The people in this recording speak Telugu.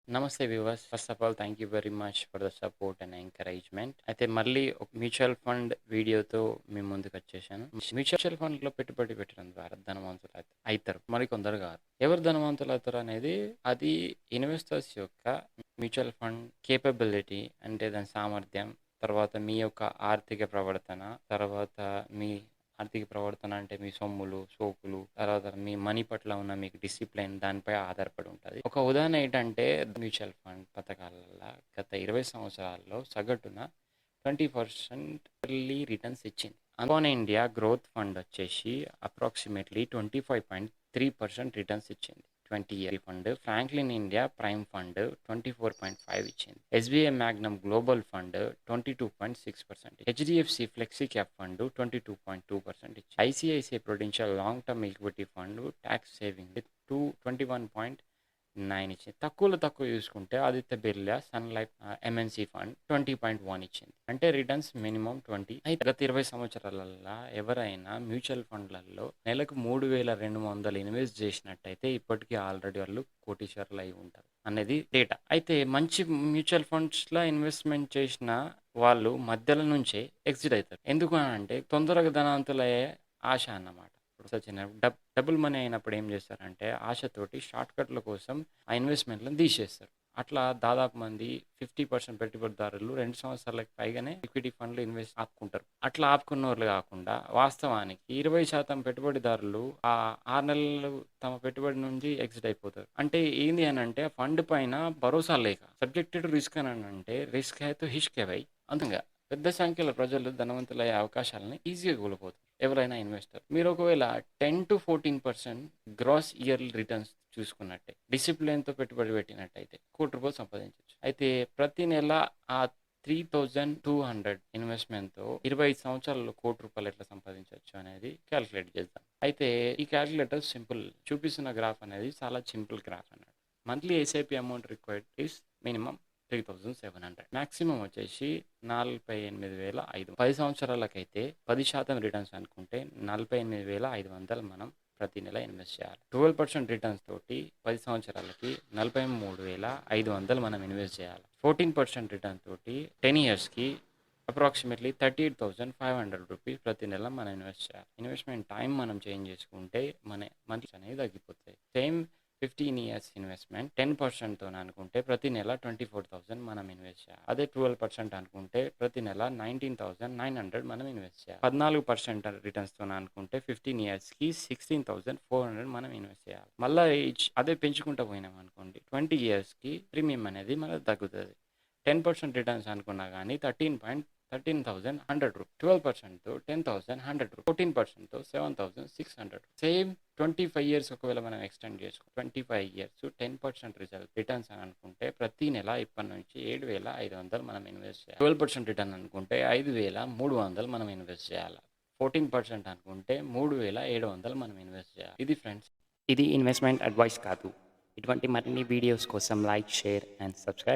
నమస్తే viewers. First of all thank you very much for the support and encouragement. అయితే మళ్ళీ ఒక మ్యూచువల్ ఫండ్ వీడియోతో మీ ముందుకు వచ్చేసాను. మ్యూచువల్ ఫండ్లో పెట్టుబడి పెట్టడం ద్వారా ధనవంతులు అవుతారు, మరి కొందరు కాదు. ఎవరు ధనవంతులు అవుతారు అనేది అది ఇన్వెస్టర్స్ యొక్క మ్యూచువల్ ఫండ్ కేపబిలిటీ, అంటే దాని సామర్థ్యం, తర్వాత మీ యొక్క ఆర్థిక ప్రవర్తన, తర్వాత మీ ఆర్థిక ప్రవర్తన అంటే మీ సొమ్ములు సోకులు, తర్వాత మీ మనీ పట్ల ఉన్న మీకు డిసిప్లిన్, దానిపై ఆధారపడి ఉంటుంది. ఒక ఉదాహరణ ఏంటంటే మ్యూచువల్ ఫండ్ పథకాల గత 20 సంవత్సరాల్లో సగటున 20% రిటర్న్స్ ఇచ్చింది. అన్కోన్ ఇండియా గ్రోత్ ఫండ్ వచ్చేసి అప్రాక్సిమేట్లీ 25.3% రిటర్న్స్ ఇచ్చింది 20 year fund. Franklin India prime fund 24.5 ఇచ్చింది. SBI Magnum global fund 22.6%. HDFC flexi cap fund 22.2% ఇచ్చింది. ICICI Prudential long term equity fund tax saving 21.9 ఇచ్చింది. తక్కువ చూసుకుంటే Aditya Birla Sun Life MNC fund 20.1 ఇచ్చింది. అంటే రిటర్న్స్ మినిమం 20. అయితే గత 20 సంవత్సరాలలో ఎవరైనా మ్యూచువల్ ఫండ్లలో నెలకు 3,200 ఇన్వెస్ట్ చేసినట్టయితే ఇప్పటికీ ఆల్రెడీ వాళ్ళు కోటీశ్వరులు అయి ఉంటారు అనేది డేటా. అయితే మంచి మ్యూచువల్ ఫండ్స్లో ఇన్వెస్ట్మెంట్ చేసిన వాళ్ళు మధ్యలో నుంచే ఎగ్జిట్ అవుతారు. ఎందుకు అంటే తొందరగా ధనవంతులయ్యే ఆశ అన్నమాట. డబుల్ మనీ అయినప్పుడు ఏం చేస్తారంటే ఆశతోటి షార్ట్ కట్ల కోసం ఆ ఇన్వెస్ట్మెంట్లను తీసేస్తారు. అట్లా దాదాపు మంది 50% పెట్టుబడిదారులు 2 సంవత్సరాలకు పైగానే ఈక్విటీ ఫండ్లు ఇన్వెస్ట్ ఆపుకుంటారు. అట్లా ఆపుకున్న వాళ్ళు కాకుండా వాస్తవానికి 20% పెట్టుబడిదారులు ఆ 6 నెలలు తమ పెట్టుబడి నుంచి ఎగ్జిట్ అయిపోతారు. అంటే ఏంది అని అంటే ఫండ్ పైన భరోసా లేక, సబ్జెక్టెడ్ రిస్క్ అని అంటే రిస్క్ అయితే హిష్కెవై అందుగా పెద్ద సంఖ్యలో ప్రజలు ధనవంతులయ్యే అవకాశాలని ఈజీగా కోల్పోతారు ఎవరైనా ఇన్వెస్టర్. మీరు ఒకవేళ 10 to 14% గ్రాస్ ఇయర్లీ రిటర్న్స్ చూసుకున్నట్టే డిసిప్లిన్తో పెట్టుబడి పెట్టినట్టయితే ₹1,00,00,000 సంపాదించవచ్చు. అయితే ప్రతి నెల ఆ 3,200 ఇన్వెస్ట్మెంట్తో 25 సంవత్సరాల్లో ₹1,00,00,000 ఎట్లా సంపాదించవచ్చు అనేది క్యాలిక్యులేట్ చేద్దాం. అయితే ఈ క్యాలిక్యులేటర్ సింపుల్. చూపిస్తున్న గ్రాఫ్ అనేది చాలా సింపుల్ గ్రాఫ్ అన్నట్టు. Monthly SIP amount required is minimum 3,700. Maximum వచ్చేసి 48,500. 10 సంవత్సరాలకైతే 10% రిటర్న్స్ అనుకుంటే 48,500 మనం ప్రతి నెల ఇన్వెస్ట్ చేయాలి. 12% రిటర్న్స్ తోటి 10 సంవత్సరాలకి 43,500 మనం ఇన్వెస్ట్ చేయాలి. 14% రిటర్న్ తోటి 10 ఇయర్స్కి అప్రాక్సిమేట్లీ ₹38,500 ప్రతి నెల మనం ఇన్వెస్ట్ చేయాలి. ఇన్వెస్ట్మెంట్ టైం మనం చేంజ్ చేసుకుంటే మన మంత్లీ అనేది తగ్గిపోతాయి. సేమ్ 15 ఇయర్స్ ఇన్వెస్ట్మెంట్ 10%తో అనుకుంటే ప్రతి నెల 24,000 మనం ఇన్వెస్ట్ చేయాలి. అదే 12% అనుకుంటే ప్రతి నెల 19,900 మనం ఇన్వెస్ట్ చేయాలి. 14% రిటర్న్స్తో అనుకుంటే 15 ఇయర్స్కి 16,400 మనం ఇన్వెస్ట్ చేయాలి. మళ్ళీ అదే పెంచుకుంటూ పోయినాం అనుకోండి 20 ఇయర్స్కి ప్రీమియం అనేది మనకు తగ్గుతుంది. 10% రిటర్న్స్ అనుకున్నా కానీ 13,100 రూపీస్. 12%తో 10,100 రూపీస్. 14%తో 7,600. సేమ్ 25 ఇయర్స్ ఒకవేళ మనం ఎక్స్టెండ్ చేసుకో 25 ఇయర్స్ 10% రిటర్న్స్ అని అనుకుంటే ప్రతి నెల ఇప్పటి నుంచి 7,500 మనం ఇన్వెస్ట్ చేయాలి. 12% రిటర్న్ అనుకుంటే 5,300 మనం ఇన్వెస్ట్ చేయాలి. 14% అనుకుంటే 3,700 మనం ఇన్వెస్ట్ చేయాలి. ఇది ఫ్రెండ్స్, ఇది ఇన్వెస్ట్మెంట్ అడ్వైస్ కాదు. ఇటువంటి మరిన్ని వీడియోస్ కోసం లైక్, షేర్ అండ్ సబ్స్క్రైబ్.